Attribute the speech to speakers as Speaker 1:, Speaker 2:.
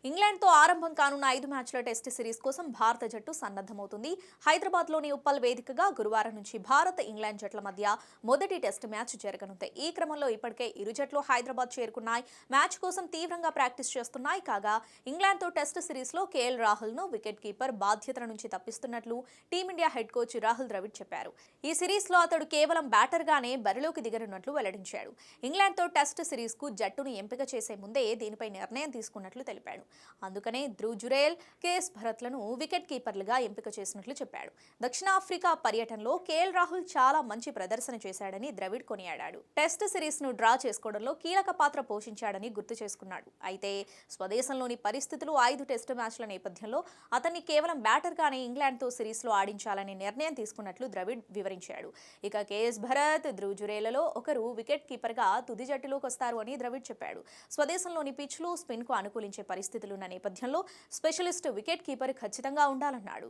Speaker 1: ఇంగ్లాండ్తో ఆరంభం కానున్న 5 మ్యాచ్ల టెస్ట్ సిరీస్ కోసం భారత జట్టు సన్నద్ధమవుతుంది. హైదరాబాద్లోని ఉప్పల్ వేదికగా గురువారం నుంచి భారత్, ఇంగ్లాండ్ జట్ల మధ్య మొదటి టెస్ట్ మ్యాచ్ జరగనుంది. ఈ క్రమంలో ఇప్పటికే ఇరు జట్లు హైదరాబాద్ చేరుకున్నాయి. మ్యాచ్ కోసం తీవ్రంగా ప్రాక్టీస్ చేస్తున్నాయి. కాగా ఇంగ్లాండ్తో టెస్ట్ సిరీస్లో కేఎల్ రాహుల్ను వికెట్ కీపర్ బాధ్యతల నుంచి తప్పిస్తున్నట్లు team India head coach Rahul Dravid చెప్పారు. ఈ సిరీస్లో అతడు కేవలం బ్యాటర్గానే బరిలోకి దిగనున్నట్లు వెల్లడించాడు. ఇంగ్లాండ్తో టెస్ట్ సిరీస్కు జట్టును ఎంపిక చేసే ముందే దీనిపై నిర్ణయం తీసుకున్నట్లు తెలిపాడు. అందుకనే ధ్రువ్ జురేల్, కేఎస్ భరత్లను వికెట్ కీపర్లుగా ఎంపిక చేసినట్లు చెప్పాడు. దక్షిణాఫ్రికా పర్యటనలో కేఎల్ రాహుల్ చాలా మంచి ప్రదర్శన చేశాడని ద్రవిడ్ కొనియాడాడు. టెస్ట్ సిరీస్ను డ్రా చేసుకోవడంలో కీలక పాత్ర పోషించాడని గుర్తు చేసుకున్నాడు. అయితే స్వదేశంలోని పరిస్థితులు 5 టెస్ట్ మ్యాచ్ల నేపథ్యంలో అతన్ని కేవలం బ్యాటర్గానే ఇంగ్లాండ్తో సిరీస్లో ఆడించాలనే నిర్ణయం తీసుకున్నట్లు ద్రవిడ్ వివరించాడు. ఇక కేఎస్ భరత్, ధ్రువ్ జురేలలో ఒకరు వికెట్ కీపర్గా తుది జట్టులోకి వస్తారు అని ద్రవిడ్ చెప్పాడు. స్వదేశంలోని పిచ్లు, స్పిన్కు అనుకూలించే పరిస్థితులున్న నేపథ్యంలో స్పెషలిస్ట్ వికెట్ కీపర్ ఖచ్చితంగా ఉండాలన్నాడు.